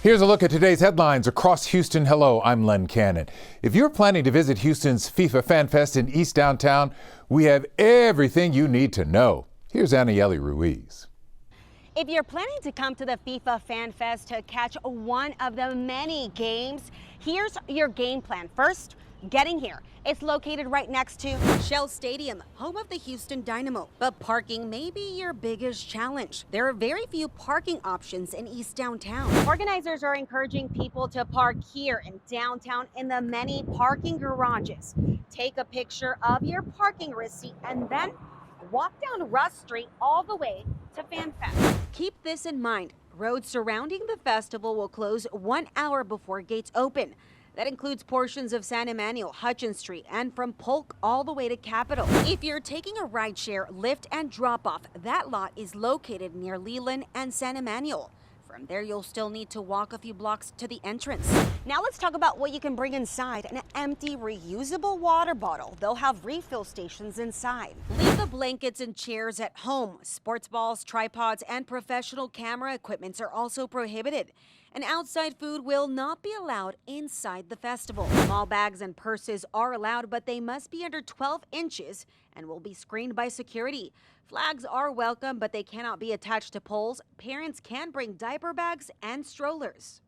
Here's a look at today's headlines across Houston. Hello, I'm Len Cannon. If you're planning to visit Houston's FIFA Fan Fest in East Downtown, we have everything you need to know. Here's Anieli Ruiz. If you're planning to come to the FIFA Fan Fest to catch one of the many games, here's your game plan. First, getting here. It's located right next to Shell Stadium, home of the Houston Dynamo. But parking may be your biggest challenge. There are very few parking options in East Downtown. Organizers are encouraging people to park here in downtown in the many parking garages. Take a picture of your parking receipt and then walk down Russ Street all the way to Fan Fest. Keep this in mind. Roads surrounding the festival will close 1 hour before gates open. That includes portions of San Emmanuel, Hutchins Street, and from Polk all the way to Capitol. If you're taking a rideshare, lift and drop off, that lot is located near Leland and San Emmanuel. From there, you'll still need to walk a few blocks to the entrance. Now let's talk about what you can bring inside. An empty, reusable water bottle. They'll have refill stations inside. Leave the blankets and chairs at home. Sports balls, tripods, and professional camera equipment are also prohibited. And outside food will not be allowed inside the festival. Small bags and purses are allowed, but they must be under 12 inches and will be screened by security. Flags are welcome, but they cannot be attached to poles. Parents can bring diaper bags and strollers.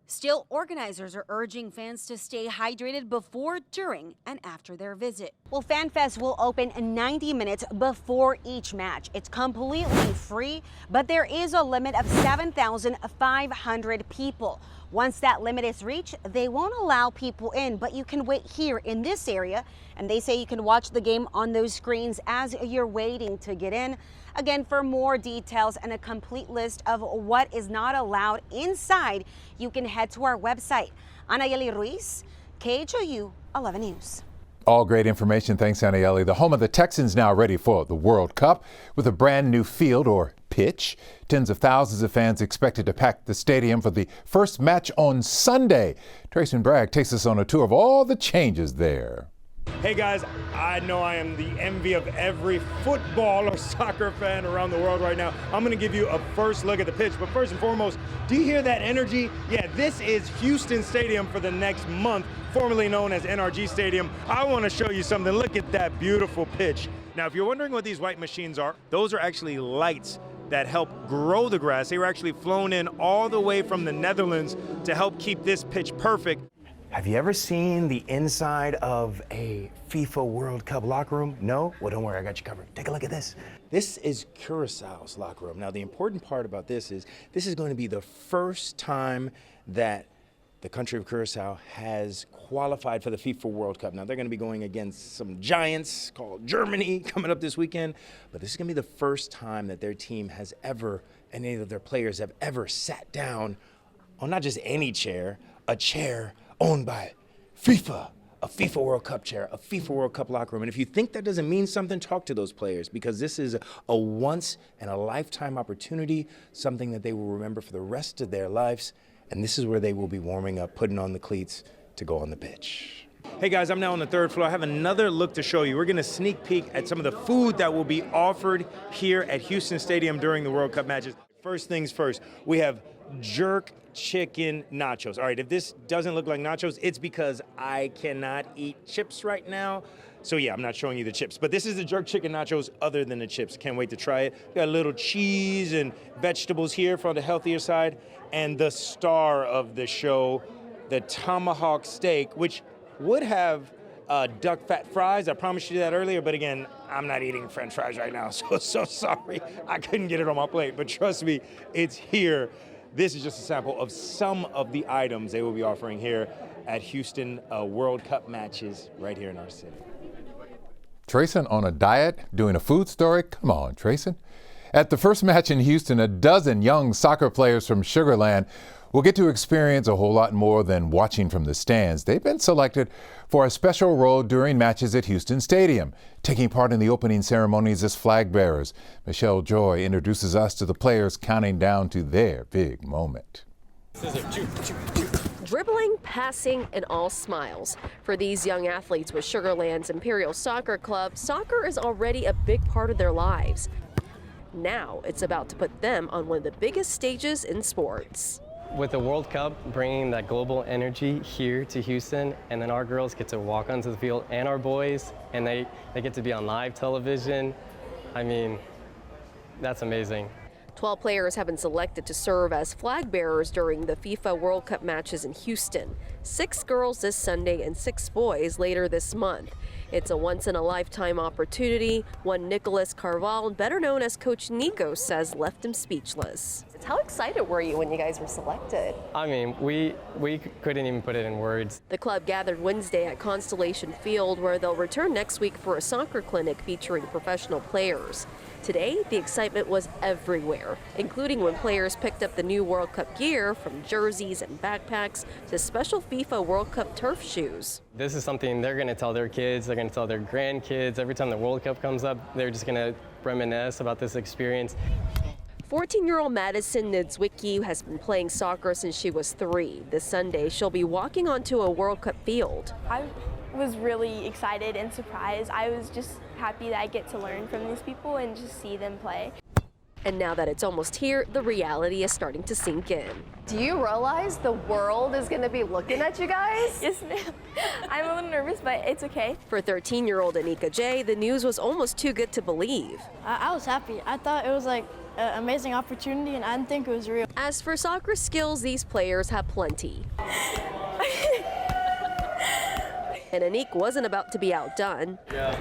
Still, organizers are urging fans to stay hydrated before, during, and after their visit. Well, Fan Fest will open 90 minutes before each match. It's completely free, but there is a limit of 7,500 people. Once that limit is reached, they won't allow people in, but you can wait here in this area, and they say you can watch the game on those screens as you're waiting to get in. Again, for more details and a complete list of what is not allowed inside, you can head to our website. Anieli Ruiz, KHOU 11 News. All great information. Thanks, Anieli. The home of the Texans now ready for the World Cup with a brand new field or pitch. Tens of thousands of fans expected to pack the stadium for the first match on Sunday. Trayson Bragg takes us on a tour of all the changes there. Hey guys, I know I am the envy of every football or soccer fan around the world right now. I'm going to give you a first look at the pitch, but first and foremost, do you hear that energy? Yeah, this is Houston Stadium for the next month, formerly known as NRG Stadium. I want to show you something. Look at that beautiful pitch. Now, if you're wondering what these white machines are, those are actually lights that help grow the grass. They were actually flown in all the way from the Netherlands to help keep this pitch perfect. Have you ever seen the inside of a FIFA World Cup locker room? No? Well, don't worry, I got you covered. Take a look at this. This is Curaçao's locker room. Now, the important part about this is going to be the first time that the country of Curaçao has qualified for the FIFA World Cup. Now, they're going to be going against some giants called Germany coming up this weekend, but this is going to be the first time that their team has ever, and any of their players have ever sat down on not just any chair, a chair owned by FIFA, a FIFA World Cup chair, a FIFA World Cup locker room. And if you think that doesn't mean something, talk to those players, because this is a once in a lifetime opportunity, something that they will remember for the rest of their lives. And this is where they will be warming up, putting on the cleats to go on the pitch. Hey guys, I'm now on the third floor. I have another look to show you. We're going to sneak peek at some of the food that will be offered here at Houston Stadium during the World Cup matches. First things first, we have jerk chicken nachos. All right, if this doesn't look like nachos, it's because I cannot eat chips right now. So yeah, I'm not showing you the chips, but this is the jerk chicken nachos other than the chips. Can't wait to try it. Got a little cheese and vegetables here for the healthier side. And the star of the show, the tomahawk steak, which would have duck fat fries. I promised you that earlier, but again, I'm not eating French fries right now, so sorry. I couldn't get it on my plate, but trust me, it's here. This is just a sample of some of the items they will be offering here at Houston World Cup matches right here in our city. Trayson on a diet, doing a food story? Come on, Trayson. At the first match in Houston, a dozen young soccer players from Sugar Land will get to experience a whole lot more than watching from the stands. They've been selected for a special role during matches at Houston Stadium, taking part in the opening ceremonies as flag bearers. Michelle Joy introduces us to the players counting down to their big moment. Dribbling, passing, and all smiles. For these young athletes with Sugar Land's Imperial Soccer Club, soccer is already a big part of their lives. Now it's about to put them on one of the biggest stages in sports. With the World Cup bringing that global energy here to Houston, and then our girls get to walk onto the field, and our boys, and they get to be on live television. I mean, that's amazing. 12 players have been selected to serve as flag bearers during the FIFA World Cup matches in Houston. 6 girls this Sunday and 6 boys later this month. It's a once-in-a-lifetime opportunity, one Nicolas Carval, better known as Coach Nico, says left him speechless. How excited were you when you guys were selected? I mean, we couldn't even put it in words. The club gathered Wednesday at Constellation Field, where they'll return next week for a soccer clinic featuring professional players. Today, the excitement was everywhere, including when players picked up the new World Cup gear, from jerseys and backpacks to special FIFA World Cup turf shoes. This is something they're going to tell their kids, they're going to tell their grandkids. Every time the World Cup comes up, they're just going to reminisce about this experience. 14-year-old Madison Niedzwicki has been playing soccer since she was 3. This Sunday, she'll be walking onto a World Cup field. I was really excited and surprised. I was just happy that I get to learn from these people and just see them play. And now that it's almost here, the reality is starting to sink in. Do you realize the world is going to be looking at you guys? Yes, ma'am. I'm a little nervous, but it's okay. For 13-year-old Anika J, the news was almost too good to believe. I was happy. I thought it was like an amazing opportunity, and I didn't think it was real. As for soccer skills, these players have plenty. And Anik wasn't about to be outdone. Yeah.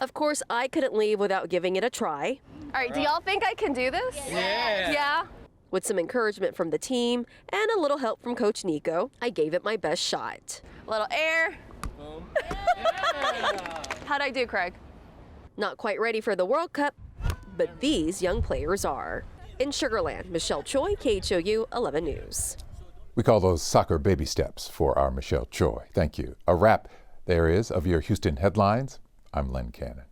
Of course, I couldn't leave without giving it a try. All right, do y'all think I can do this? Yeah. Yeah? With some encouragement from the team and a little help from Coach Nico, I gave it my best shot. A little air. How'd I do, Craig? Not quite ready for the World Cup, but these young players are. In Sugar Land, Michelle Choi, KHOU 11 News. We call those soccer baby steps for our Michelle Choi. Thank you. A wrap there is of your Houston headlines. I'm Len Cannon.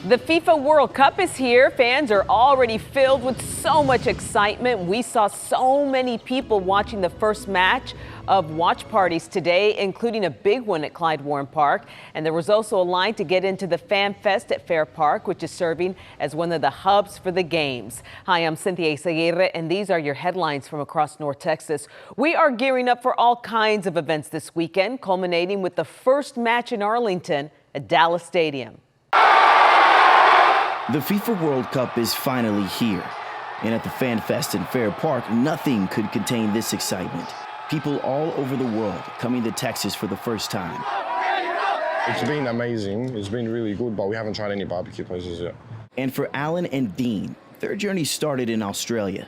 The FIFA World Cup is here. Fans are already filled with so much excitement. We saw so many people watching the first match of watch parties today, including a big one at Clyde Warren Park. And there was also a line to get into the Fan Fest at Fair Park, which is serving as one of the hubs for the games. Hi, I'm Cynthia Izaguirre, and these are your headlines from across North Texas. We are gearing up for all kinds of events this weekend, culminating with the first match in Arlington at Dallas Stadium. The FIFA World Cup is finally here, and at the Fan Fest in Fair Park, nothing could contain this excitement. People all over the world coming to Texas for the first time. It's been amazing. It's been really good, but we haven't tried any barbecue places yet. And for Alan and Dean, their journey started in Australia.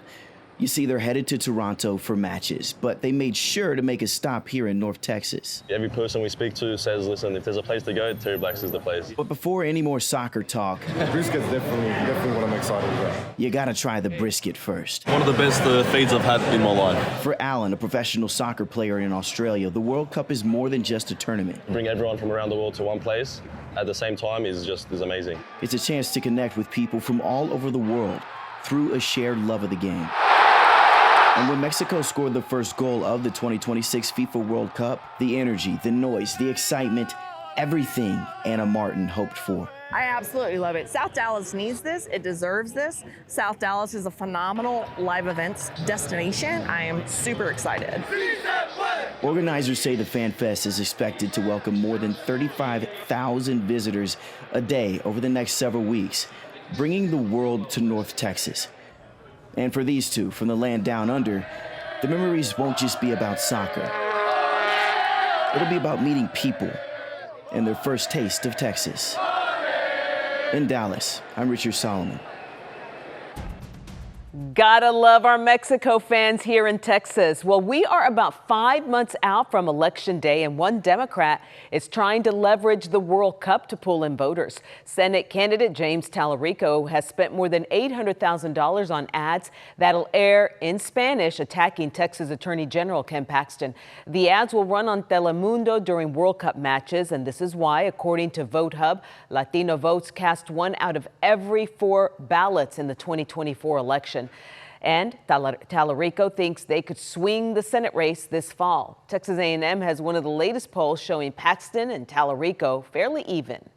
You see, they're headed to Toronto for matches, but they made sure to make a stop here in North Texas. Every person we speak to says, listen, if there's a place to go, Terry Black's is the place. But before any more soccer talk, brisket's definitely what I'm excited about. You gotta try the brisket first. One of the best feeds I've had in my life. For Alan, a professional soccer player in Australia, the World Cup is more than just a tournament. Bring everyone from around the world to one place at the same time is amazing. It's a chance to connect with people from all over the world through a shared love of the game. And when Mexico scored the first goal of the 2026 FIFA World Cup, the energy, the noise, the excitement, everything Anna Martin hoped for. I absolutely love it. South Dallas needs this. It deserves this. South Dallas is a phenomenal live events destination. I am super excited. Organizers say the Fan Fest is expected to welcome more than 35,000 visitors a day over the next several weeks, bringing the world to North Texas. And for these two from the land down under, the memories won't just be about soccer. It'll be about meeting people and their first taste of Texas. In Dallas, I'm Richard Solomon. Gotta love our Mexico fans here in Texas. Well, we are about 5 months out from Election Day, and one Democrat is trying to leverage the World Cup to pull in voters. Senate candidate James Tallarico has spent more than $800,000 on ads that'll air in Spanish attacking Texas Attorney General Ken Paxton. The ads will run on Telemundo during World Cup matches, and this is why, according to VoteHub, Latino votes cast 1 out of every 4 ballots in the 2024 election. And Tallarico thinks they could swing the Senate race this fall. Texas A&M has one of the latest polls showing Paxton and Tallarico fairly even.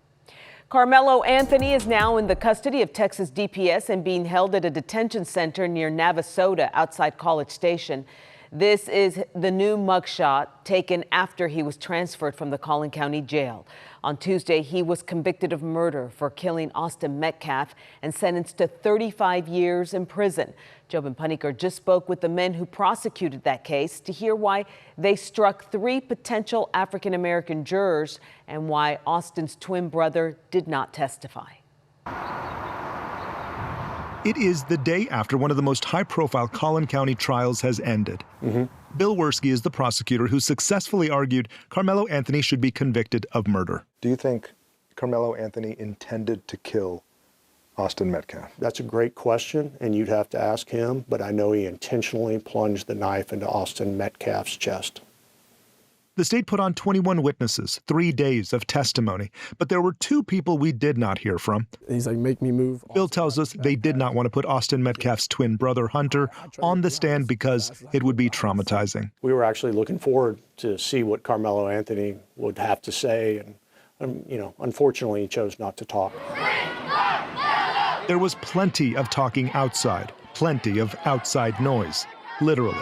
Carmelo Anthony is now in the custody of Texas DPS and being held at a detention center near Navasota outside College Station. This is the new mugshot taken after he was transferred from the Collin County Jail. On Tuesday, he was convicted of murder for killing Austin Metcalf and sentenced to 35 years in prison. Jobin Paniker just spoke with the men who prosecuted that case to hear why they struck 3 potential African-American jurors and why Austin's twin brother did not testify. It is the day after one of the most high-profile Collin County trials has ended. Bill Werski is the prosecutor who successfully argued Carmelo Anthony should be convicted of murder. Do you think Carmelo Anthony intended to kill Austin Metcalf? That's a great question, and you'd have to ask him, but I know he intentionally plunged the knife into Austin Metcalf's chest. The state put on 21 witnesses, 3 days of testimony, but there were 2 people we did not hear from. He's like, make me move. Bill tells us they did not want to put Austin Metcalf's twin brother, Hunter, on the stand because it would be traumatizing. We were actually looking forward to see what Carmelo Anthony would have to say, and unfortunately, he chose not to talk. There was plenty of talking outside, plenty of outside noise, literally.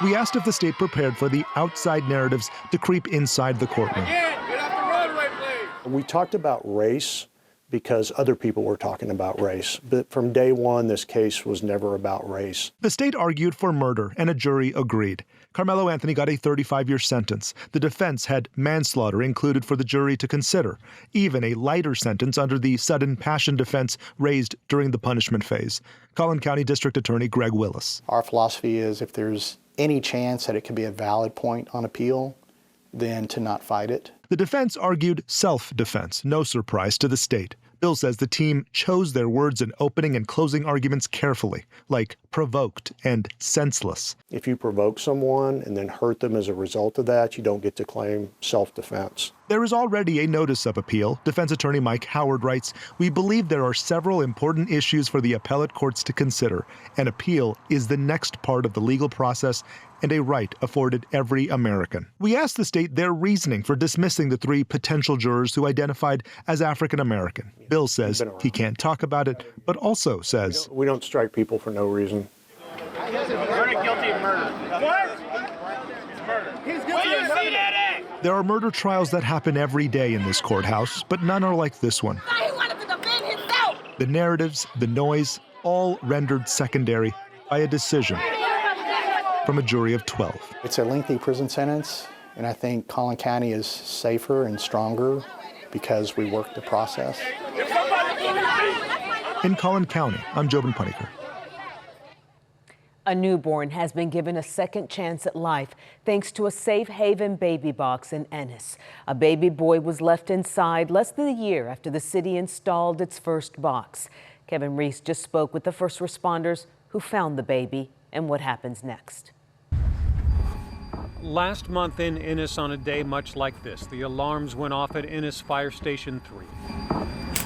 We asked if the state prepared for the outside narratives to creep inside the courtroom. Get off the roadway, please. We talked about race because other people were talking about race, but from day one, this case was never about race. The state argued for murder, and a jury agreed. Carmelo Anthony got a 35-year sentence. The defense had manslaughter included for the jury to consider, even a lighter sentence under the sudden passion defense raised during the punishment phase. Collin County District Attorney Greg Willis. Our philosophy is if there's any chance that it could be a valid point on appeal, then to not fight it. The defense argued self-defense, no surprise to the state. Bill says the team chose their words in opening and closing arguments carefully, like provoked and senseless. If you provoke someone and then hurt them as a result of that, you don't get to claim self-defense. There is already a notice of appeal. Defense attorney Mike Howard writes, "We believe there are several important issues for the appellate courts to consider. An appeal is the next part of the legal process and a right afforded every American." We asked the state their reasoning for dismissing the 3 potential jurors who identified as African American. Bill says he can't talk about it, but also says, We don't strike people for no reason. Verdict guilty of murder. What? Murder. He's guilty of murder. there are murder trials that happen every day in this courthouse, but none are like this one. He wanted to defend himself. The narratives, the noise, all rendered secondary by a decision from a jury of 12. It's a lengthy prison sentence, and I think Collin County is safer and stronger because we worked the process. In Collin County, I'm Jobin Paniker. A newborn has been given a second chance at life thanks to a safe haven baby box in Ennis. A baby boy was left inside less than a year after the city installed its first box. Kevin Reese just spoke with the first responders who found the baby and what happens next. Last month in Ennis on a day much like this, the alarms went off at Ennis Fire Station 3.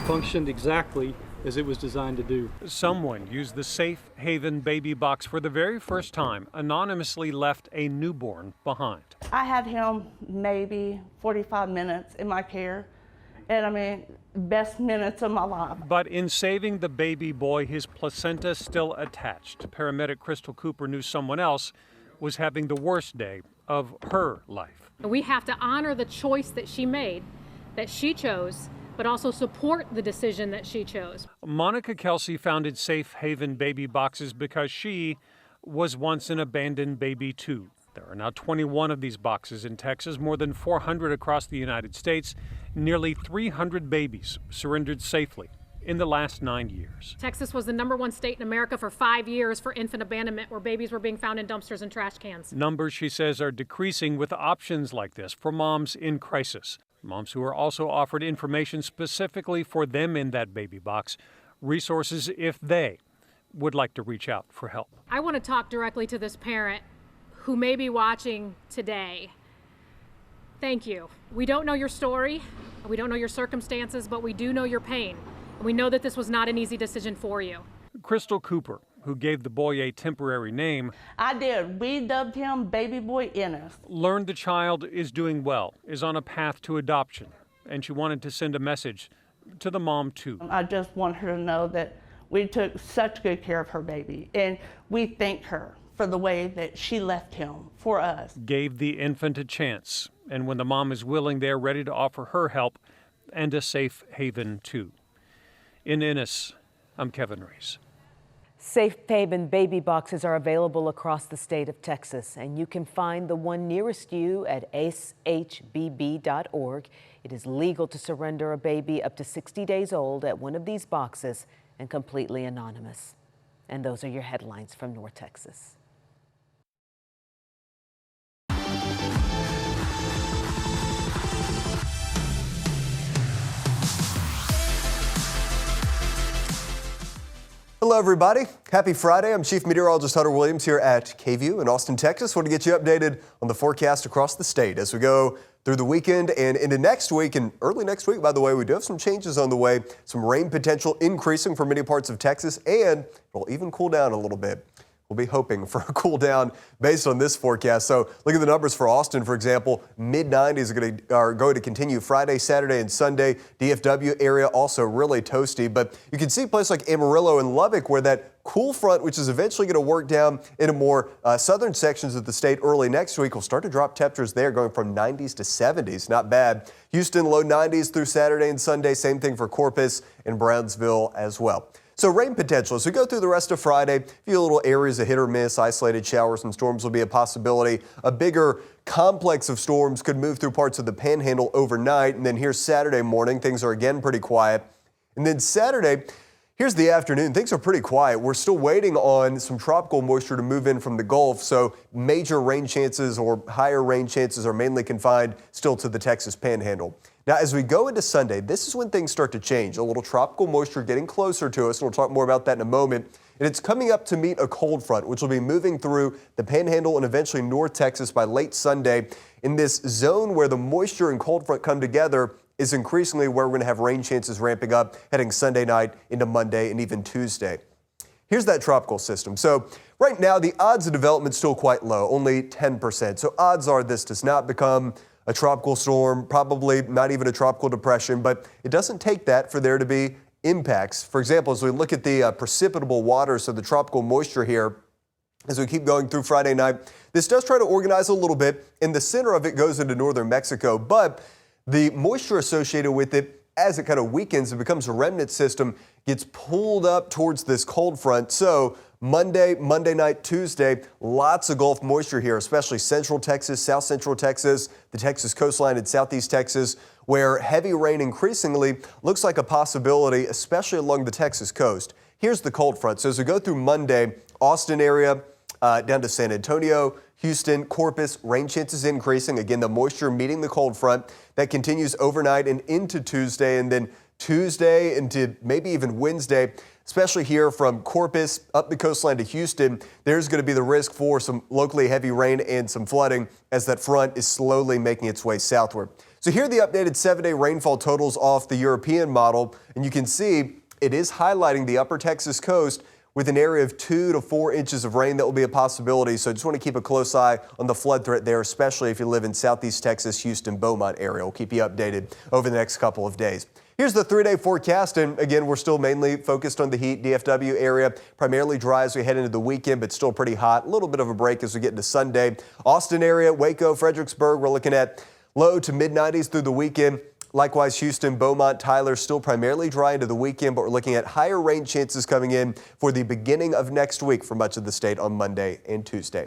Functioned exactly as it was designed to do. Someone used the Safe Haven baby box for the very first time, anonymously left a newborn behind. I had him maybe 45 minutes in my care, and I mean, best minutes of my life. But in saving the baby boy, his placenta still attached. Paramedic Crystal Cooper knew someone else was having the worst day of her life. We have to honor the choice that she made, that she chose, but also support the decision that she chose. Monica Kelsey founded Safe Haven baby boxes because she was once an abandoned baby too. There are now 21 of these boxes in Texas, more than 400 across the United States. Nearly 300 babies surrendered safely in the last 9 years. Texas was the #1 state in America for 5 years for infant abandonment, where babies were being found in dumpsters and trash cans. Numbers, she says, are decreasing with options like this for moms in crisis. Moms who are also offered information specifically for them in that baby box, resources if they would like to reach out for help. I want to talk directly to this parent who may be watching today. Thank you. We don't know your story, we don't know your circumstances, but we do know your pain. And we know that this was not an easy decision for you. Crystal Cooper, who gave the boy a temporary name, I did. We dubbed him Baby Boy Ennis. learned the child is doing well, is on a path to adoption, and she wanted to send a message to the mom, too. I just want her to know that we took such good care of her baby, and we thank her for the way that she left him for us. Gave the infant a chance, and when the mom is willing, they're ready to offer her help and a safe haven, too. In Ennis, I'm Kevin Reese. Safe haven baby boxes are available across the state of Texas, and you can find the one nearest you at acehbb.org. It is legal to surrender a baby up to 60 days old at one of these boxes and completely anonymous. And those are your headlines from North Texas. Hello, everybody. Happy Friday. I'm Chief Meteorologist Hunter Williams here at KVUE in Austin, Texas. Want to get you updated on the forecast across the state as we go through the weekend and into next week. And early next week, by the way, we do have some changes on the way. Some rain potential increasing for many parts of Texas, and it'll even cool down a little bit. We'll be hoping for a cool down based on this forecast. So look at the numbers for Austin, for example. Mid-90s are going to continue Friday, Saturday, and Sunday. DFW area also really toasty. But you can see places like Amarillo and Lubbock where that cool front, which is eventually going to work down into more southern sections of the state early next week, will start to drop temperatures there going from 90s to 70s. Not bad. Houston, low 90s through Saturday and Sunday. Same thing for Corpus and Brownsville as well. So rain potential as we go through the rest of Friday. A few little areas of hit or miss, isolated showers and storms will be a possibility. A bigger complex of storms could move through parts of the Panhandle overnight. And then here's Saturday morning. Things are again pretty quiet. And then Saturday, here's the afternoon. Things are pretty quiet. We're still waiting on some tropical moisture to move in from the Gulf. So major rain chances or higher rain chances are mainly confined still to the Texas Panhandle. Now, as we go into Sunday, this is when things start to change. A little tropical moisture getting closer to us, and we'll talk more about that in a moment. And it's coming up to meet a cold front, which will be moving through the Panhandle and eventually North Texas by late Sunday. In this zone where the moisture and cold front come together is increasingly where we're going to have rain chances ramping up heading Sunday night into Monday and even Tuesday. Here's that tropical system. So right now, the odds of development still quite low, only 10%. So odds are this does not become a tropical storm, probably not even a tropical depression, but it doesn't take that for there to be impacts. For example, as we look at the precipitable waters, so the tropical moisture here, as we keep going through Friday night, this does try to organize a little bit, and the center of it goes into northern Mexico, but the moisture associated with it, as it kind of weakens and becomes a remnant system, gets pulled up towards this cold front. So Monday night, Tuesday, lots of Gulf moisture here, especially central Texas, south central Texas, the Texas coastline and southeast Texas, where heavy rain increasingly looks like a possibility, especially along the Texas coast. Here's the cold front. So as we go through Monday, Austin area down to San Antonio, Houston, Corpus, rain chances increasing. Again, the moisture meeting the cold front. That continues overnight and into Tuesday, and then Tuesday into maybe even Wednesday, especially here from Corpus up the coastline to Houston, there's going to be the risk for some locally heavy rain and some flooding as that front is slowly making its way southward. So here are the updated 7-day rainfall totals off the European model, and you can see it is highlighting the upper Texas coast with an area of 2 to 4 inches of rain that will be a possibility. So I just want to keep a close eye on the flood threat there, especially if you live in southeast Texas, Houston, Beaumont area. We'll keep you updated over the next couple of days. Here's the 3-day forecast, and again, we're still mainly focused on the heat. DFW area, primarily dry as we head into the weekend, but still pretty hot. A little bit of a break as we get into Sunday. Austin area, Waco, Fredericksburg, we're looking at low to mid-90s through the weekend. Likewise, Houston, Beaumont, Tyler, still primarily dry into the weekend, but we're looking at higher rain chances coming in for the beginning of next week for much of the state on Monday and Tuesday.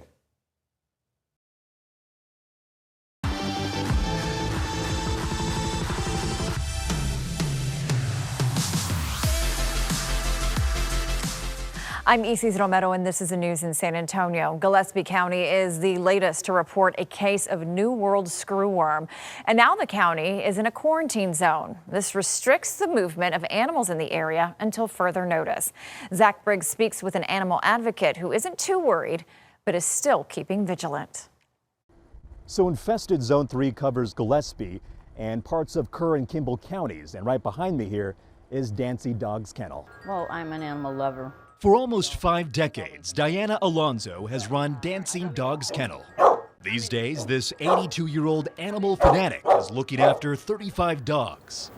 I'm Isis Romero, and this is the news in San Antonio. Gillespie County is the latest to report a case of New World screwworm. And now the county is in a quarantine zone. This restricts the movement of animals in the area until further notice. Zach Briggs speaks with an animal advocate who isn't too worried, but is still keeping vigilant. So infested Zone 3 covers Gillespie and parts of Kerr and Kimball counties. And right behind me here is Dancy Dog's Kennel. Well, I'm an animal lover. For almost 5 decades, Diana Alonzo has run Dancing Dog's Kennel. These days, this 82-year-old animal fanatic is looking after 35 dogs,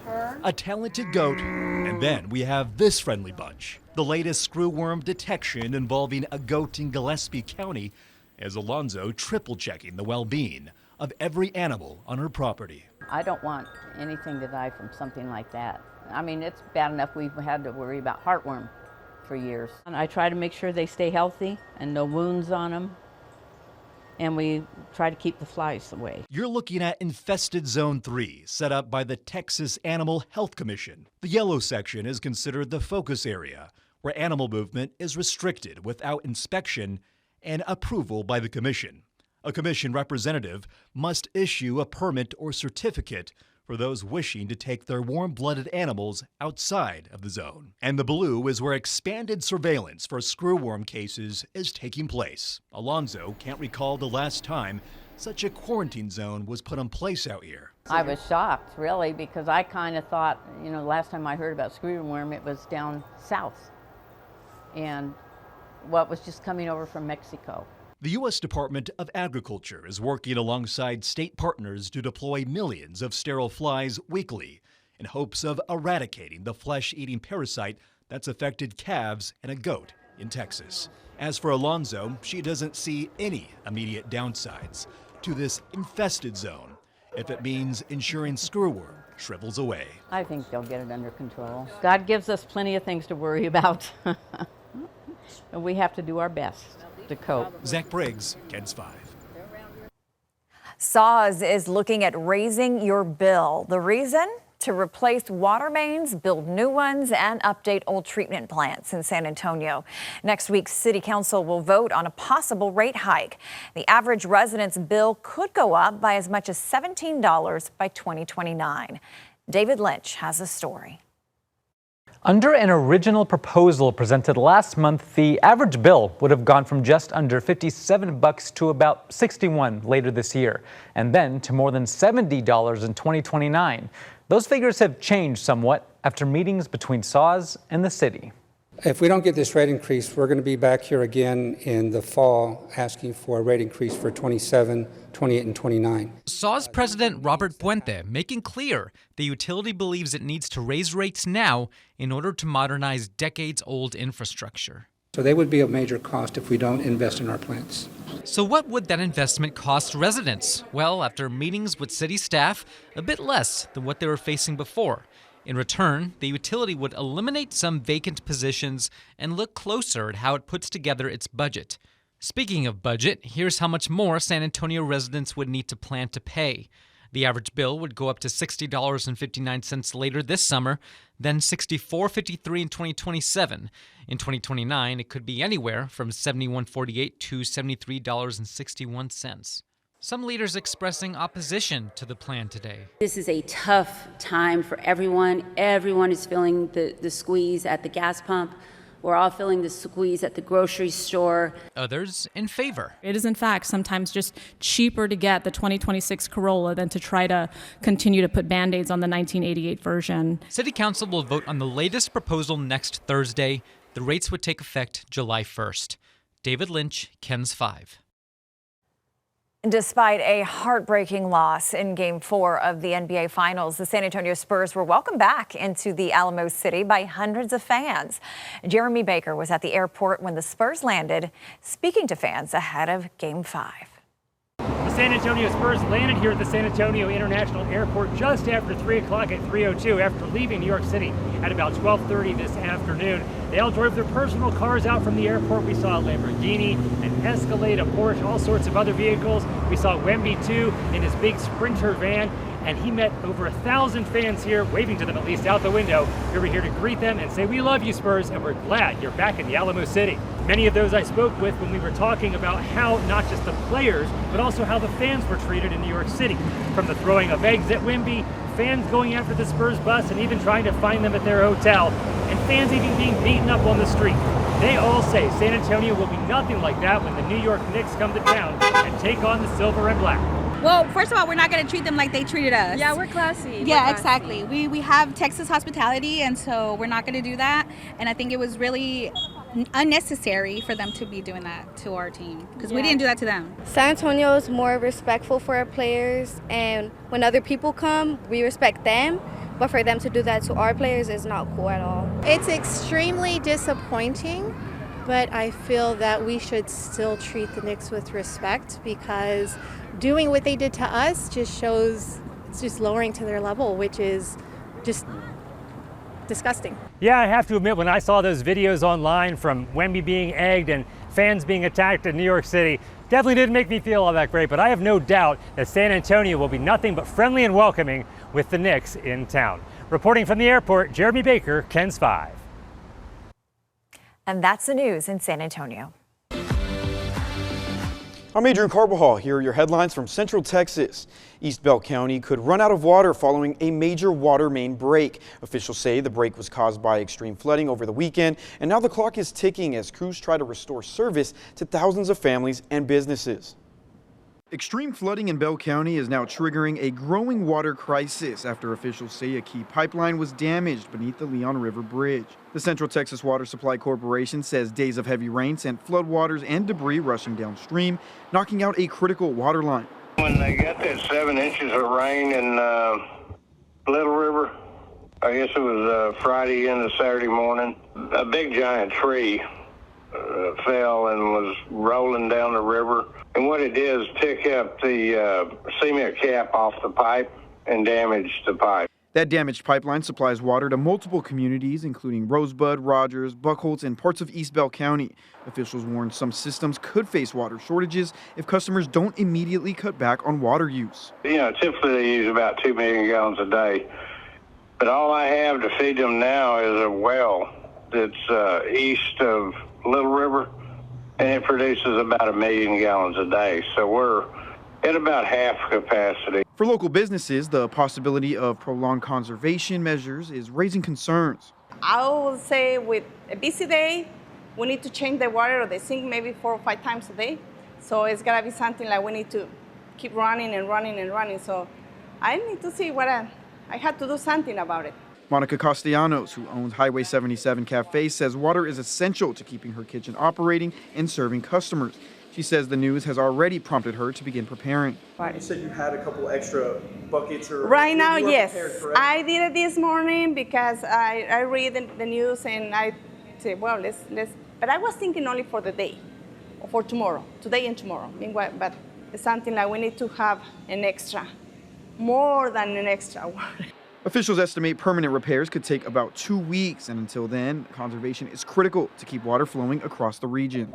a talented goat, and then we have this friendly bunch. The latest screwworm detection involving a goat in Gillespie County has Alonzo triple-checking the well-being of every animal on her property. I don't want anything to die from something like that. I mean, it's bad enough we've had to worry about heartworm for years. And I try to make sure they stay healthy and no wounds on them. And we try to keep the flies away. You're looking at Infested Zone 3, set up by the Texas Animal Health Commission. The yellow section is considered the focus area, where animal movement is restricted without inspection and approval by the commission. A commission representative must issue a permit or certificate for those wishing to take their warm-blooded animals outside of the zone. And the blue is where expanded surveillance for screwworm cases is taking place. Alonzo can't recall the last time such a quarantine zone was put in place out here. I was shocked, really, because I kind of thought, the last time I heard about screwworm, it was down south. And what was just coming over from Mexico. The U.S. Department of Agriculture is working alongside state partners to deploy millions of sterile flies weekly in hopes of eradicating the flesh-eating parasite that's affected calves and a goat in Texas. As for Alonzo, she doesn't see any immediate downsides to this infested zone if it means ensuring screwworm shrivels away. I think they'll get it under control. God gives us plenty of things to worry about. And we have to do our best to cope. Zach Briggs, KENS 5. SAWS is looking at raising your bill. The reason? To replace water mains, build new ones, and update old treatment plants in San Antonio. Next week, City Council will vote on a possible rate hike. The average resident's bill could go up by as much as $17 by 2029. David Lynch has a story. Under an original proposal presented last month, the average bill would have gone from just under $57 to about $61 later this year, and then to more than $70 in 2029. Those figures have changed somewhat after meetings between SAWS and the city. If we don't get this rate increase, we're going to be back here again in the fall asking for a rate increase for 27, 28, and 29. SAWS President Robert Puente making clear the utility believes it needs to raise rates now in order to modernize decades-old infrastructure. So they would be a major cost if we don't invest in our plants. So what would that investment cost residents? Well, after meetings with city staff, a bit less than what they were facing before. In return, the utility would eliminate some vacant positions and look closer at how it puts together its budget. Speaking of budget, here's how much more San Antonio residents would need to plan to pay. The average bill would go up to $60.59 later this summer, then $64.53 in 2027. In 2029, it could be anywhere from $71.48 to $73.61. Some leaders expressing opposition to the plan today. This is a tough time for everyone. Everyone is feeling the squeeze at the gas pump. We're all feeling the squeeze at the grocery store. Others in favor. It is, in fact, sometimes just cheaper to get the 2026 Corolla than to try to continue to put Band-Aids on the 1988 version. City Council will vote on the latest proposal next Thursday. The rates would take effect July 1st. David Lynch, KENS 5. Despite a heartbreaking loss in Game 4 of the NBA Finals, the San Antonio Spurs were welcomed back into the Alamo City by hundreds of fans. Jeremy Baker was at the airport when the Spurs landed, speaking to fans ahead of Game 5. The San Antonio Spurs landed here at the San Antonio International Airport just after 3 o'clock at 3:02 after leaving New York City at about 12:30 this afternoon. They all drove their personal cars out from the airport. We saw a Lamborghini, an Escalade, a Porsche, all sorts of other vehicles. We saw Wemby, too, in his big Sprinter van, and he met over 1,000 fans here, waving to them at least out the window. We were here to greet them and say, "We love you, Spurs, and we're glad you're back in the Alamo City." Many of those I spoke with when we were talking about how not just the players, but also how the fans were treated in New York City. From the throwing of eggs at Wemby, fans going after the Spurs bus and even trying to find them at their hotel, and fans even being beaten up on the street. They all say San Antonio will be nothing like that when the New York Knicks come to town and take on the silver and black. Well, first of all, we're not going to treat them like they treated us. Yeah, we're classy. Yeah, we're exactly. We have Texas hospitality, and so we're not going to do that. And I think it was really unnecessary for them to be doing that to our team because we didn't do that to them. San Antonio is more respectful for our players, and when other people come, we respect them. But for them to do that to our players is not cool at all. It's extremely disappointing, but I feel that we should still treat the Knicks with respect because doing what they did to us just shows it's just lowering to their level, which is just disgusting. Yeah, I have to admit, when I saw those videos online from Wemby being egged and fans being attacked in New York City, definitely didn't make me feel all that great, but I have no doubt that San Antonio will be nothing but friendly and welcoming with the Knicks in town. Reporting from the airport, Jeremy Baker, KENS 5. And that's the news in San Antonio. I'm Adrian Carbajal. Here are your headlines from Central Texas. East Bell County could run out of water following a major water main break. Officials say the break was caused by extreme flooding over the weekend, and now the clock is ticking as crews try to restore service to thousands of families and businesses. Extreme flooding in Bell County is now triggering a growing water crisis after officials say a key pipeline was damaged beneath the Leon River Bridge. The Central Texas Water Supply Corporation says days of heavy rain sent floodwaters and debris rushing downstream, knocking out a critical water line. When they got that 7 inches of rain in Little River, I guess it was Friday into Saturday morning, a big giant tree fell and was rolling down the river. And what it did is pick up the cement cap off the pipe and damaged the pipe. That damaged pipeline supplies water to multiple communities, including Rosebud, Rogers, Buckholz, and parts of East Bell County. Officials warn some systems could face water shortages if customers don't immediately cut back on water use. You know, typically they use about 2 million gallons a day. But all I have to feed them now is a well that's east of Little River, and it produces about 1 million gallons a day. So we're at about half capacity. For local businesses, the possibility of prolonged conservation measures is raising concerns. I would say with a busy day, we need to change the water or the sink maybe 4 or 5 times a day. So it's gotta be something like we need to keep running and running and running. So I need to see what I have to do something about it. Monica Castellanos, who owns Highway 77 Cafe, says water is essential to keeping her kitchen operating and serving customers. She says the news has already prompted her to begin preparing. You said you had a couple extra buckets or... Right now, yes. I did it this morning because I read the news and I say, well, let's. But I was thinking only for the day, or for tomorrow, today and tomorrow. But it's something like we need to have an extra, more than an extra water. Officials estimate permanent repairs could take about 2 weeks, and until then, conservation is critical to keep water flowing across the region.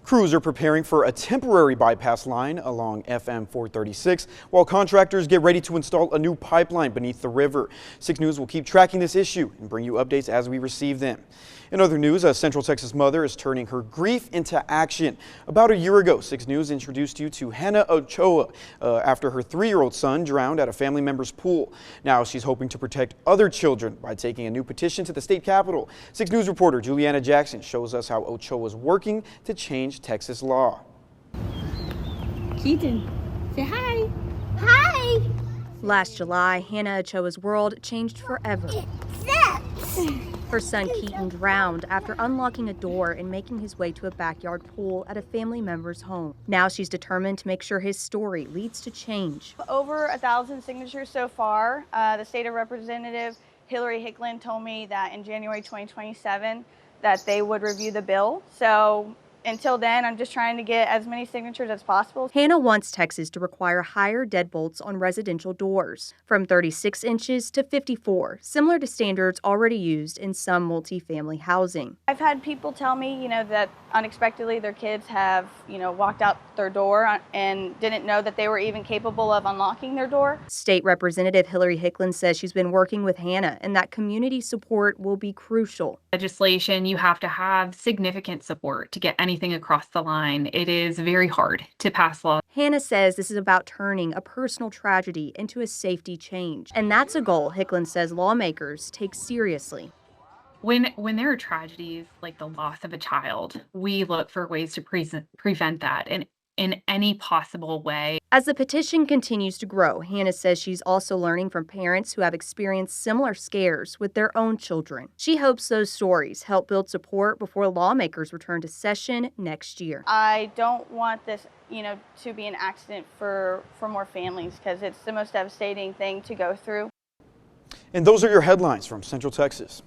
Crews are preparing for a temporary bypass line along FM 436 while contractors get ready to install a new pipeline beneath the river. 6 News will keep tracking this issue and bring you updates as we receive them. In other news, a Central Texas mother is turning her grief into action. About a year ago, 6 News introduced you to Hannah Ochoa after her 3-year-old son drowned at a family member's pool. Now she's hoping to protect other children by taking a new petition to the state capitol. 6 News reporter Juliana Jackson shows us how Ochoa is working to change Texas law. Keaton, say hi. Hi! Last July, Hannah Ochoa's world changed forever. Her son Keaton drowned after unlocking a door and making his way to a backyard pool at a family member's home. Now she's determined to make sure his story leads to change. Over 1,000 signatures so far. The state representative Hillary Hicklin told me that in January 2027 that they would review the bill. So until then, I'm just trying to get as many signatures as possible. Hannah wants Texas to require higher deadbolts on residential doors, from 36 inches to 54, similar to standards already used in some multifamily housing. I've had people tell me, that unexpectedly their kids have, walked out their door and didn't know that they were even capable of unlocking their door. State Representative Hillary Hicklin says she's been working with Hannah and that community support will be crucial. Legislation, you have to have significant support to get anything across the line. It is very hard to pass laws. Hannah says this is about turning a personal tragedy into a safety change. And that's a goal Hicklin says lawmakers take seriously. When there are tragedies like the loss of a child, we look for ways to prevent that. And in any possible way. As the petition continues to grow, Hannah says she's also learning from parents who have experienced similar scares with their own children. She hopes those stories help build support before lawmakers return to session next year. I don't want this, to be an accident for more families, because it's the most devastating thing to go through. And those are your headlines from Central Texas.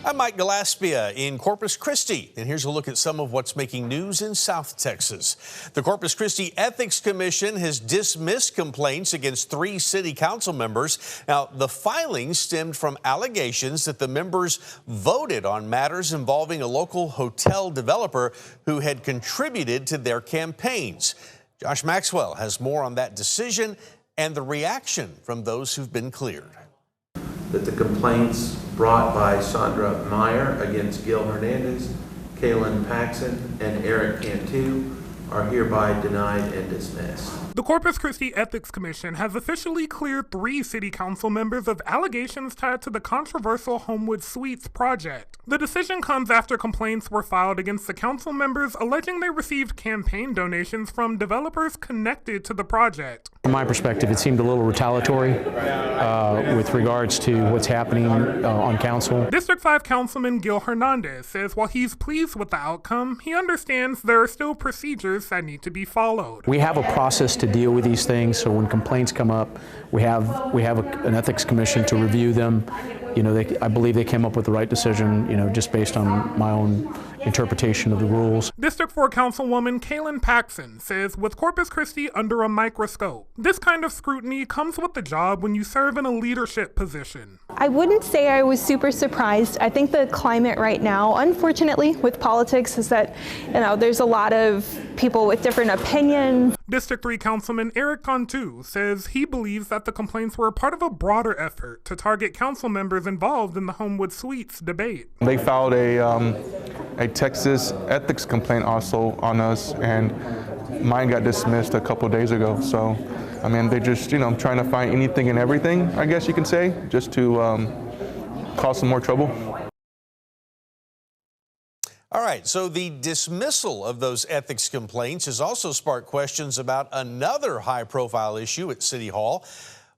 I'm Mike Gillespie in Corpus Christi, and here's a look at some of what's making news in South Texas. The Corpus Christi Ethics Commission has dismissed complaints against 3 city council members. Now, the filings stemmed from allegations that the members voted on matters involving a local hotel developer who had contributed to their campaigns. Josh Maxwell has more on that decision and the reaction from those who've been cleared. That the complaints brought by Sandra Meyer against Gil Hernandez, Kaylin Paxson, and Eric Cantu are hereby denied and dismissed. The Corpus Christi Ethics Commission has officially cleared 3 city council members of allegations tied to the controversial Homewood Suites project. The decision comes after complaints were filed against the council members alleging they received campaign donations from developers connected to the project. From my perspective, it seemed a little retaliatory with regards to what's happening on council. District 5 Councilman Gil Hernandez says while he's pleased with the outcome, he understands there are still procedures that need to be followed. We have a process to deal with these things, so when complaints come up, we have an ethics commission to review them. I believe they came up with the right decision, just based on my own interpretation of the rules. District 4 Councilwoman Kaylin Paxson says with Corpus Christi under a microscope, this kind of scrutiny comes with the job when you serve in a leadership position. I wouldn't say I was super surprised. I think the climate right now, unfortunately, with politics is that, there's a lot of people with different opinions. District 3 Councilman Eric Cantu says he believes that the complaints were part of a broader effort to target council members involved in the Homewood Suites debate. They filed a Texas ethics complaint also on us, and mine got dismissed a couple days ago. So, they just, trying to find anything and everything, I guess you can say, just to cause some more trouble. All right, so the dismissal of those ethics complaints has also sparked questions about another high-profile issue at City Hall.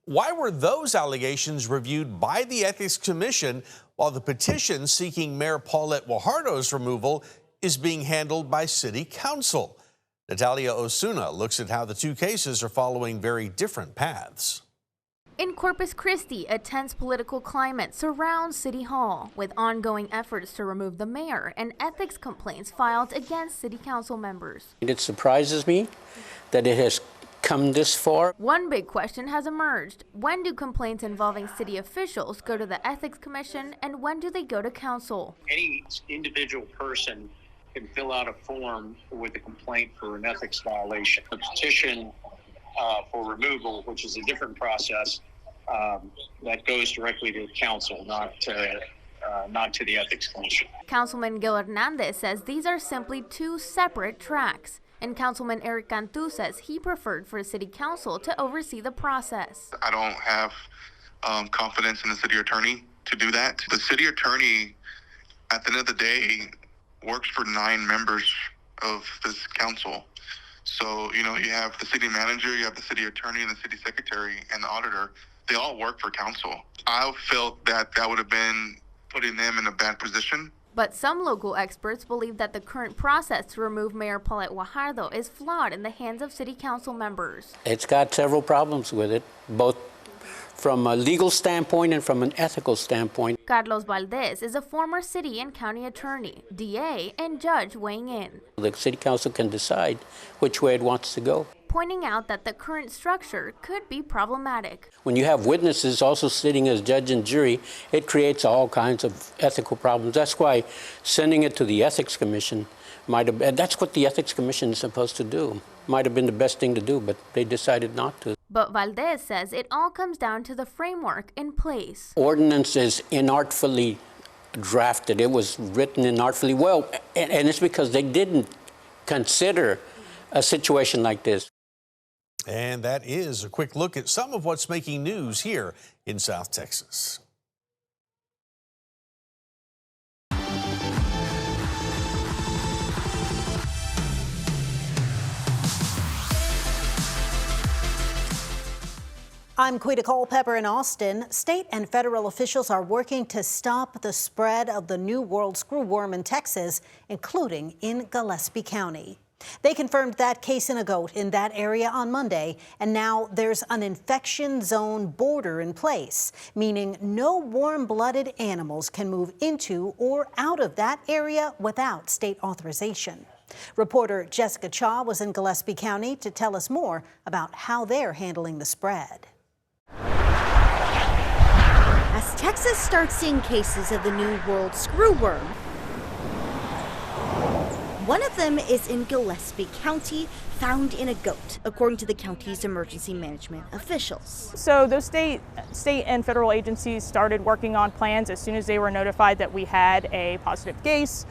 Why were those allegations reviewed by the Ethics Commission while the petition seeking Mayor Paulette Guajardo's removal is being handled by City Council? Natalia Osuna looks at how the 2 cases are following very different paths. In Corpus Christi, a tense political climate surrounds City Hall, with ongoing efforts to remove the mayor and ethics complaints filed against City Council members. It surprises me that it has come this far. One big question has emerged. When do complaints involving city officials go to the Ethics Commission, and when do they go to council? Any individual person can fill out a form with a complaint for an ethics violation. A petition for removal, which is a different process, that goes directly to council, not to the Ethics Commission. Councilman Gil Hernandez says these are simply 2 separate tracks, and Councilman Eric Cantu says he preferred for City Council to oversee the process. I don't have confidence in the city attorney to do that. The city attorney, at the end of the day, works for 9 members of this council. So, you have the city manager, you have the city attorney, and the city secretary, and the auditor. They all work for council. I felt that would have been putting them in a bad position. But some local experts believe that the current process to remove Mayor Paulette Guajardo is flawed in the hands of City Council members. It's got several problems with it, both from a legal standpoint and from an ethical standpoint. Carlos Valdez is a former city and county attorney, DA, and judge weighing in. The city council can decide which way it wants to go, pointing out that the current structure could be problematic. When you have witnesses also sitting as judge and jury, it creates all kinds of ethical problems. That's why sending it to the Ethics Commission might have, and that's what the Ethics Commission is supposed to do. Might have been the best thing to do, but they decided not to. But Valdez says it all comes down to the framework in place. Ordinance is inartfully drafted. It was written inartfully. Well, and it's because they didn't consider a situation like this. And that is a quick look at some of what's making news here in South Texas. I'm Quita Culpepper in Austin. State and federal officials are working to stop the spread of the New World screwworm in Texas, including in Gillespie County. They confirmed that case in a goat in that area on Monday, and now there's an infection zone border in place, meaning no warm-blooded animals can move into or out of that area without state authorization. Reporter Jessica Cha was in Gillespie County to tell us more about how they're handling the spread. As Texas starts seeing cases of the New World screwworm, one of them is in Gillespie County, found in a goat, according to the county's emergency management officials. So those state and federal agencies started working on plans as soon as they were notified that we had a positive case.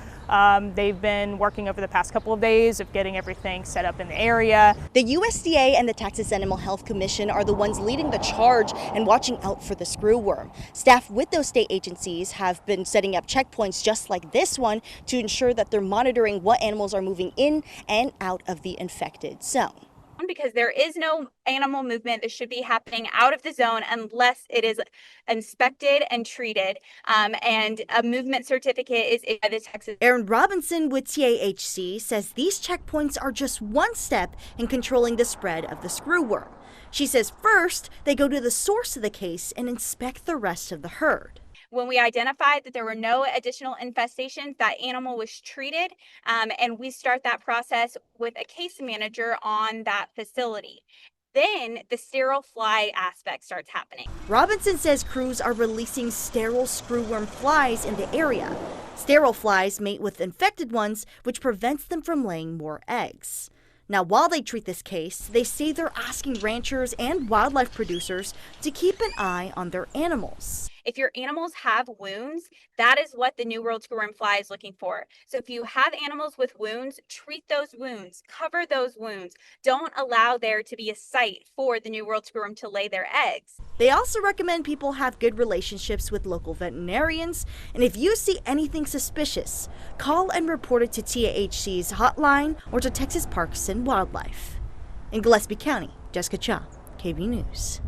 They've been working over the past couple of days of getting everything set up in the area. The USDA and the Texas Animal Health Commission are the ones leading the charge and watching out for the screwworm. Staff with those state agencies have been setting up checkpoints just like this one to ensure that they're monitoring what animals are moving in and out of the infected zone. Because there is no animal movement that should be happening out of the zone unless it is inspected and treated, and a movement certificate is issued by the Texas. Erin Robinson with TAHC says these checkpoints are just one step in controlling the spread of the screwworm. She says first, they go to the source of the case and inspect the rest of the herd. When we identified that there were no additional infestations, that animal was treated, and we start that process with a case manager on that facility. Then the sterile fly aspect starts happening. Robinson says crews are releasing sterile screwworm flies in the area. Sterile flies mate with infected ones, which prevents them from laying more eggs. Now, while they treat this case, they say they're asking ranchers and wildlife producers to keep an eye on their animals. If your animals have wounds, that is what the New World screwworm fly is looking for. So if you have animals with wounds, treat those wounds, cover those wounds. Don't allow there to be a site for the New World screwworm to lay their eggs. They also recommend people have good relationships with local veterinarians, and if you see anything suspicious, call and report it to TAHC's hotline or to Texas Parks and Wildlife. In Gillespie County, Jessica Cha, KB News.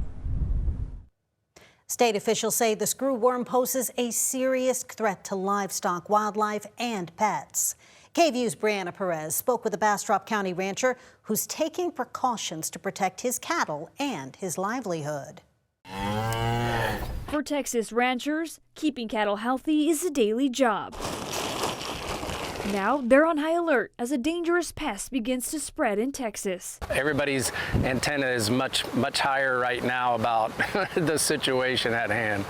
State officials say the screwworm poses a serious threat to livestock, wildlife, and pets. KVU's Brianna Perez spoke with a Bastrop County rancher who's taking precautions to protect his cattle and his livelihood. For Texas ranchers, keeping cattle healthy is a daily job. Now they're on high alert as a dangerous pest begins to spread in Texas. Everybody's antenna is much higher right now about the situation at hand.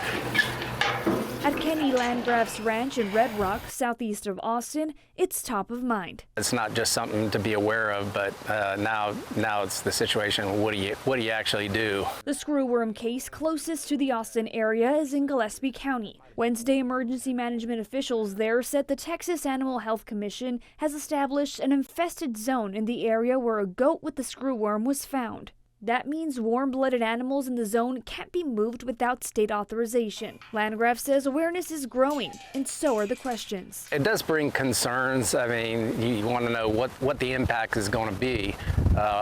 At Kenny Landgraf's ranch in Red Rock, southeast of Austin, it's top of mind. It's not just something to be aware of, but now it's the situation. What do you actually do? The screwworm case closest to the Austin area is in Gillespie County. Wednesday, emergency management officials there said the Texas Animal Health Commission has established an infested zone in the area where a goat with the screwworm was found. That means warm-blooded animals in the zone can't be moved without state authorization. Landgraf says awareness is growing, and so are the questions. It does bring concerns. I mean, you want to know what the impact is going to be.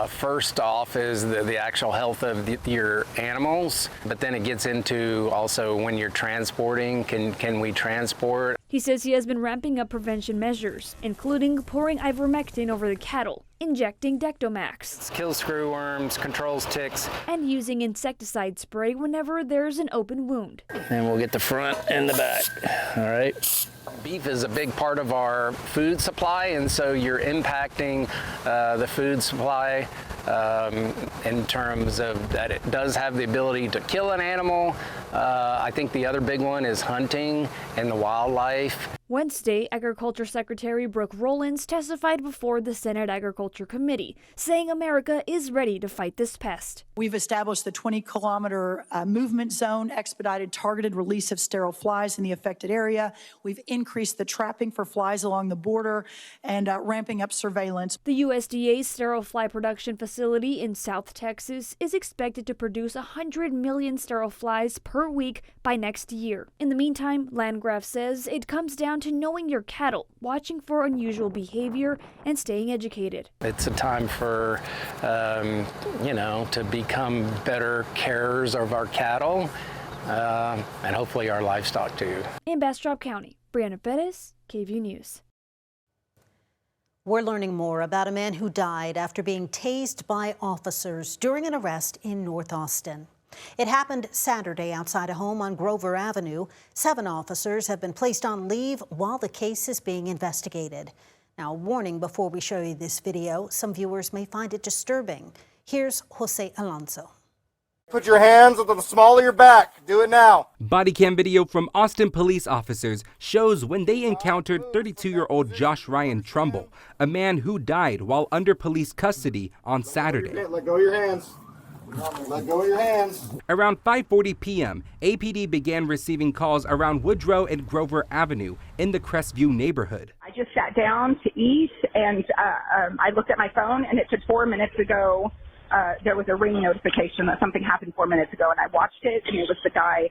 First off is the actual health of your animals, but then it gets into also when you're transporting, can we transport? He says he has been ramping up prevention measures, including pouring ivermectin over the cattle, injecting Dectomax. It kills screwworms, controls ticks, and using insecticide spray whenever there's an open wound. And we'll get the front and the back. All right. Beef is a big part of our food supply, and so you're impacting the food supply in terms of that it does have the ability to kill an animal. I think the other big one is hunting and the wildlife. Wednesday, Agriculture Secretary Brooke Rollins testified before the Senate Agriculture Committee, saying America is ready to fight this pest. We've established the 20-kilometer movement zone, expedited targeted release of sterile flies in the affected area. We've increased the trapping for flies along the border and ramping up surveillance. The USDA's sterile fly production facility in South Texas is expected to produce 100 million sterile flies per per week by next year. In the meantime, Landgraf says it comes down to knowing your cattle, watching for unusual behavior, and staying educated. It's a time for, to become better carers of our cattle and hopefully our livestock too. In Bastrop County, Brianna Perez, KVUE News. We're learning more about a man who died after being tased by officers during an arrest in North Austin. It happened Saturday outside a home on Grover Avenue. 7 officers have been placed on leave while the case is being investigated. Now, a warning before we show you this video, some viewers may find it disturbing. Here's Jose Alonso. Put your hands on the small of your back. Do it now. Body cam video from Austin police officers shows when they encountered 32-year-old Josh Ryan Trumbull, a man who died while under police custody on Saturday. Let go of your hands. Let go of your hands. Around 5:40 p.m., APD began receiving calls around Woodrow and Grover Avenue in the Crestview neighborhood. I just sat down to eat, and I looked at my phone, and it said 4 minutes ago there was a ring notification that something happened 4 minutes ago, and I watched it, and it was the guy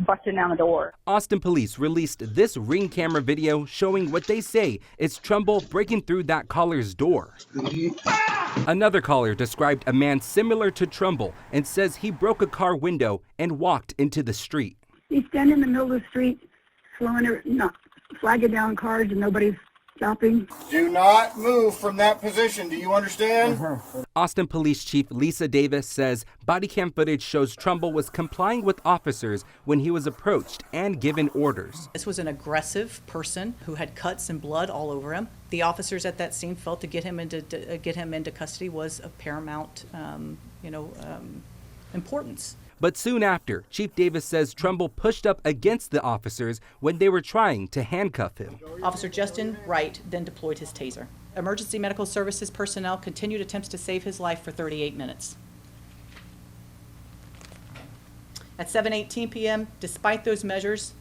busting down the door. Austin police released this ring camera video showing what they say is Trumbull breaking through that caller's door. Another caller described a man similar to Trumbull and says he broke a car window and walked into the street. He's standing in the middle of the street, flagging down cars, and nobody's stopping. Do not move from that position. Do you understand? Austin Police Chief Lisa Davis says body cam footage shows Trumbull was complying with officers when he was approached and given orders. This was an aggressive person who had cuts and blood all over him. The officers at that scene felt to get him into custody was of paramount, importance. But soon after, Chief Davis says Trumbull pushed up against the officers when they were trying to handcuff him. Officer Justin Wright then deployed his taser. Emergency medical services personnel continued attempts to save his life for 38 minutes. At 7:18 p.m., despite those measures,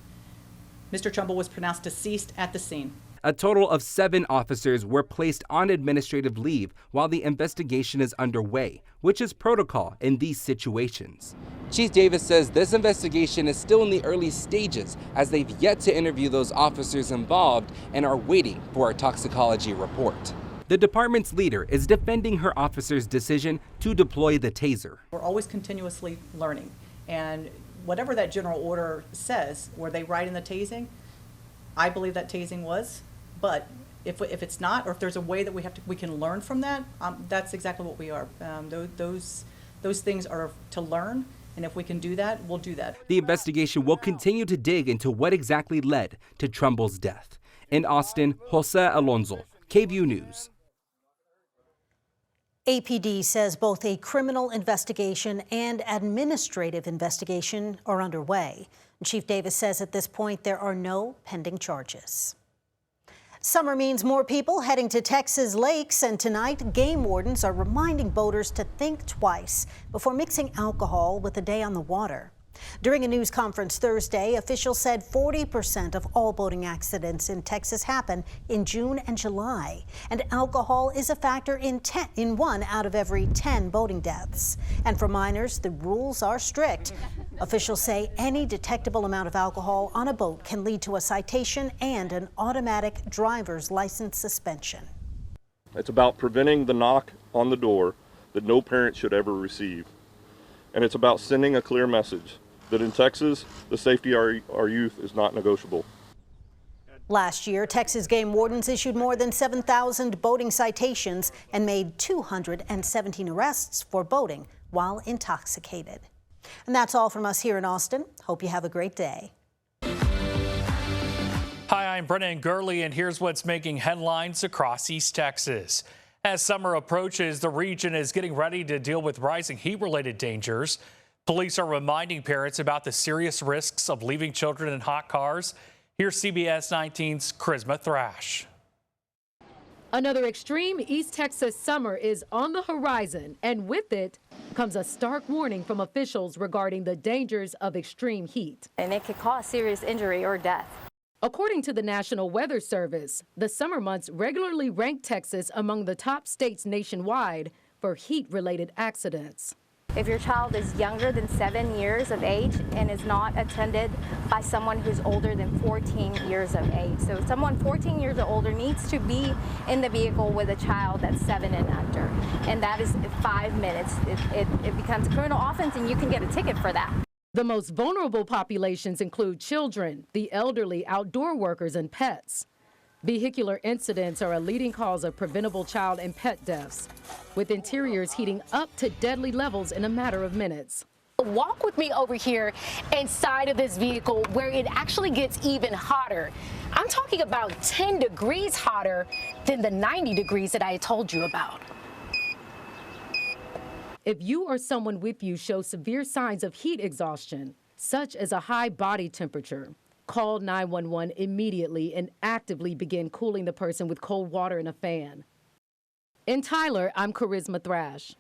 Mr. Trumbull was pronounced deceased at the scene. A total of 7 officers were placed on administrative leave while the investigation is underway, which is protocol in these situations. Chief Davis says this investigation is still in the early stages as they've yet to interview those officers involved and are waiting for a toxicology report. The department's leader is defending her officer's decision to deploy the taser. We're always continuously learning, and whatever that general order says, were they right in the tasing? I believe that tasing was. But if it's not, or if there's a way that we can learn from that, that's exactly what we are. Those things are to learn, and if we can do that, we'll do that. The investigation will continue to dig into what exactly led to Trumbull's death. In Austin, Jose Alonso, KVUE News. APD says both a criminal investigation and administrative investigation are underway. Chief Davis says at this point there are no pending charges. Summer means more people heading to Texas lakes, and tonight game wardens are reminding boaters to think twice before mixing alcohol with a day on the water. During a news conference Thursday, officials said 40% of all boating accidents in Texas happen in June and July, and alcohol is a factor in 1 out of every 10 boating deaths. And for minors, the rules are strict. Officials say any detectable amount of alcohol on a boat can lead to a citation and an automatic driver's license suspension. It's about preventing the knock on the door that no parent should ever receive. And it's about sending a clear message that in Texas, the safety of our youth is not negotiable. Last year, Texas game wardens issued more than 7,000 boating citations and made 217 arrests for boating while intoxicated. And that's all from us here in Austin. Hope you have a great day. Hi, I'm Brennan Gurley, and here's what's making headlines across East Texas. As summer approaches, the region is getting ready to deal with rising heat-related dangers. Police are reminding parents about the serious risks of leaving children in hot cars. Here's CBS 19's Charisma Thrash. Another extreme East Texas summer is on the horizon, and with it comes a stark warning from officials regarding the dangers of extreme heat. And it could cause serious injury or death. According to the National Weather Service, the summer months regularly rank Texas among the top states nationwide for heat-related accidents. If your child is younger than 7 years of age and is not attended by someone who's older than 14 years of age. So someone 14 years or older needs to be in the vehicle with a child that's 7 and under. And that is 5 minutes. It becomes a criminal offense and you can get a ticket for that. The most vulnerable populations include children, the elderly, outdoor workers, and pets. Vehicular incidents are a leading cause of preventable child and pet deaths, with interiors heating up to deadly levels in a matter of minutes. Walk with me over here inside of this vehicle where it actually gets even hotter. I'm talking about 10 degrees hotter than the 90 degrees that I told you about. If you or someone with you show severe signs of heat exhaustion, such as a high body temperature, call 911 immediately and actively begin cooling the person with cold water and a fan. In Tyler, I'm Charisma Thrash.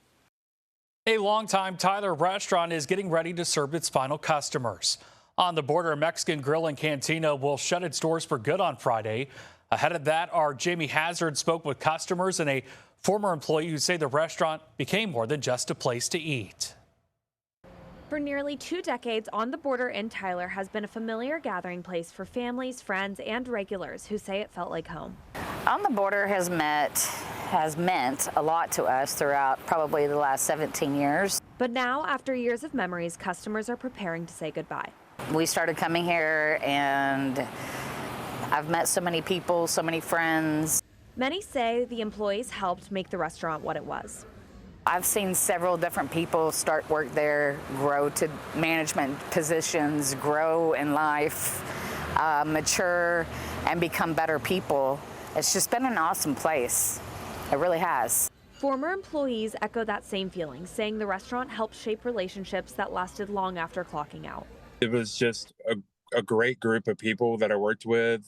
A longtime Tyler restaurant is getting ready to serve its final customers. On the border, Mexican Grill and Cantina will shut its doors for good on Friday. Ahead of that, our Jamie Hazard spoke with customers and a former employee who say the restaurant became more than just a place to eat. For nearly 2 decades, On the Border in Tyler has been a familiar gathering place for families, friends, and regulars who say it felt like home. On the Border has meant a lot to us throughout probably the last 17 years. But now, after years of memories, customers are preparing to say goodbye. We started coming here and I've met so many people, so many friends. Many say the employees helped make the restaurant what it was. I've seen several different people start work there, grow to management positions, grow in life, mature, and become better people. It's just been an awesome place. It really has. Former employees echo that same feeling, saying the restaurant helped shape relationships that lasted long after clocking out. It was just a great group of people that I worked with.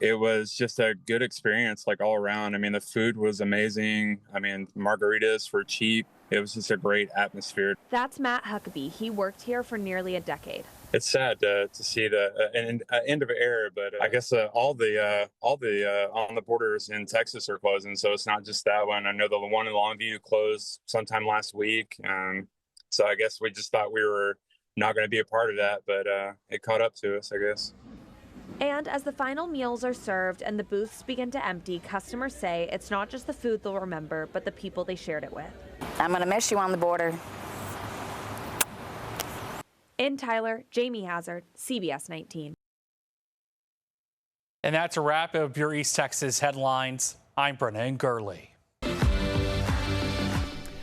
It was just a good experience, like all around. I mean, the food was amazing. I mean, margaritas were cheap. It was just a great atmosphere. That's Matt Huckabee. He worked here for nearly a decade. It's sad to see the end of an era, but I guess all the On the Borders in Texas are closing, so it's not just that one. I know the one in Longview closed sometime last week, so I guess we just thought we were not going to be a part of that, but it caught up to us, I guess. And as the final meals are served and the booths begin to empty, customers say it's not just the food they'll remember, but the people they shared it with. I'm going to miss you, On the Border. In Tyler, Jamie Hazard, CBS 19. And that's a wrap of your East Texas headlines. I'm Brennan Gurley.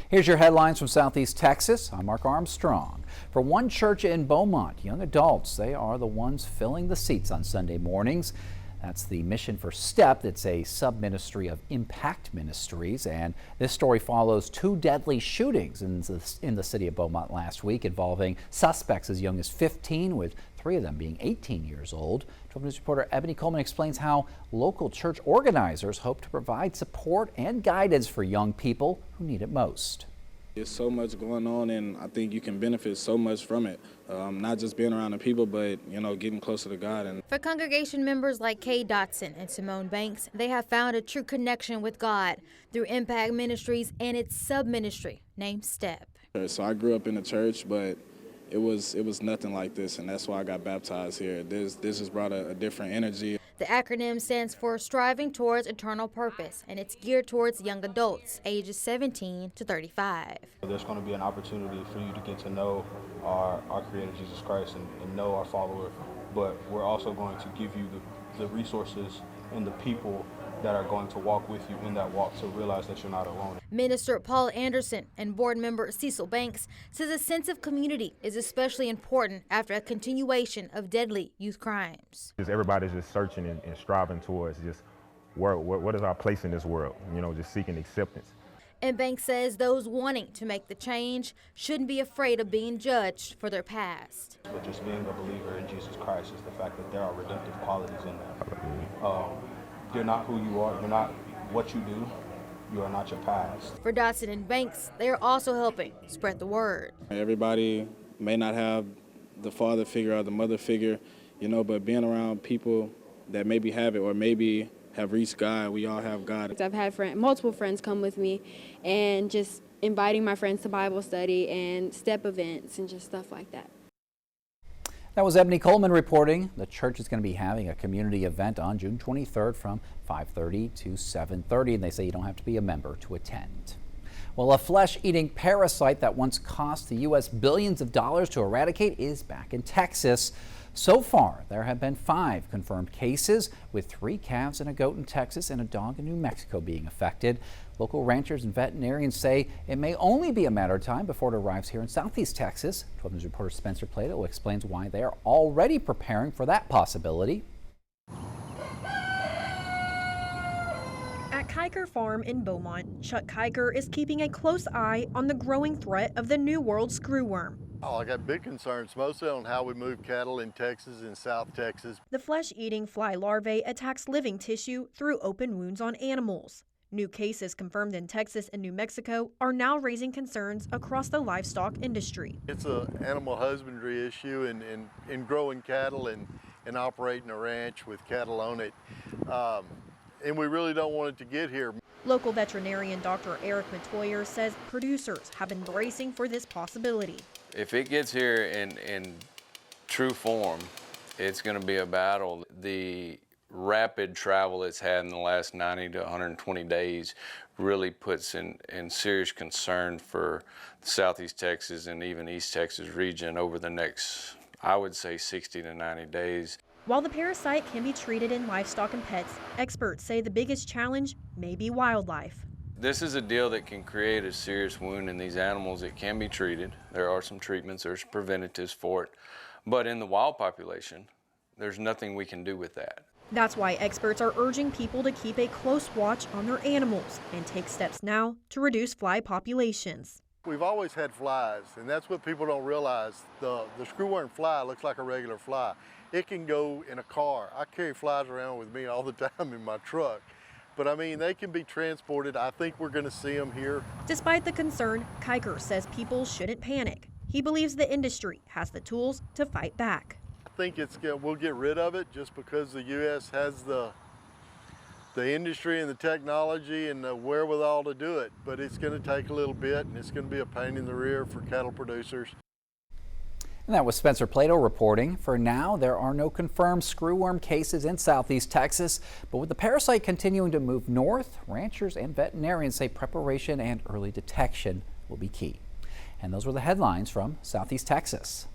Here's your headlines from Southeast Texas. I'm Mark Armstrong. For one church in Beaumont, young adults, they are the ones filling the seats on Sunday mornings. That's the Mission for STEP. It's a sub-ministry of Impact Ministries. And this story follows 2 deadly shootings in the city of Beaumont last week involving suspects as young as 15, with 3 of them being 18 years old. 12 News reporter Ebony Coleman explains how local church organizers hope to provide support and guidance for young people who need it most. There's so much going on, and I think you can benefit so much from it. Not just being around the people, but, getting closer to God. And for congregation members like Kay Dotson and Simone Banks, they have found a true connection with God through Impact Ministries and its sub-ministry named STEP. So I grew up in the church, but it was nothing like this, and that's why I got baptized here. This has brought a different energy. The acronym stands for Striving Towards Eternal Purpose, and it's geared towards young adults, ages 17 to 35. There's going to be an opportunity for you to get to know our Creator Jesus Christ and know our follower, but we're also going to give you the resources and the people that are going to walk with you in that walk to realize that you're not alone. Minister Paul Anderson and board member Cecil Banks says a sense of community is especially important after a continuation of deadly youth crimes. Everybody's just searching and striving towards just what is our place in this world, just seeking acceptance. And Banks says those wanting to make the change shouldn't be afraid of being judged for their past. But just being a believer in Jesus Christ is the fact that there are redemptive qualities in that. You're not who you are. You're not what you do. You are not your past. For Dotson and Banks, they are also helping spread the word. Everybody may not have the father figure or the mother figure, but being around people that maybe have it or maybe have reached God, we all have God. I've had multiple friends come with me and just inviting my friends to Bible study and step events and just stuff like that. That was Ebony Coleman reporting. The church is going to be having a community event on June 23rd from 5:30 to 7:30, and they say you don't have to be a member to attend. Well, a flesh-eating parasite that once cost the U.S. billions of dollars to eradicate is back in Texas. So far, there have been 5 confirmed cases, with 3 calves and a goat in Texas and a dog in New Mexico being affected. Local ranchers and veterinarians say it may only be a matter of time before it arrives here in Southeast Texas. 12 News reporter Spencer Plato explains why they are already preparing for that possibility. At Kiker Farm in Beaumont, Chuck Kiker is keeping a close eye on the growing threat of the New World screwworm. Oh, I got big concerns, mostly on how we move cattle in Texas and South Texas. The flesh-eating fly larvae attacks living tissue through open wounds on animals. New cases confirmed in Texas and New Mexico are now raising concerns across the livestock industry. It's an animal husbandry issue in growing cattle and operating a ranch with cattle on it. And we really don't want it to get here. Local veterinarian Dr. Eric Metoyer says producers have been bracing for this possibility. If it gets here in true form, it's going to be a battle. The rapid travel it's had in the last 90 to 120 days really puts in serious concern for the Southeast Texas and even East Texas region over the next, I would say, 60 to 90 days. While the parasite can be treated in livestock and pets, experts say the biggest challenge may be wildlife. This is a deal that can create a serious wound in these animals. It can be treated. There are some treatments, there's preventatives for it. But in the wild population, there's nothing we can do with that. That's why experts are urging people to keep a close watch on their animals and take steps now to reduce fly populations. We've always had flies, and that's what people don't realize. The screwworm fly looks like a regular fly. It can go in a car. I carry flies around with me all the time in my truck. But I mean, they can be transported. I think we're going to see them here. Despite the concern, Kiker says people shouldn't panic. He believes the industry has the tools to fight back. I think we'll get rid of it just because the U.S. has the industry and the technology and the wherewithal to do it. But it's going to take a little bit, and it's going to be a pain in the rear for cattle producers. And that was Spencer Plato reporting. For now, there are no confirmed screwworm cases in Southeast Texas, but with the parasite continuing to move north, ranchers and veterinarians say preparation and early detection will be key. And those were the headlines from Southeast Texas.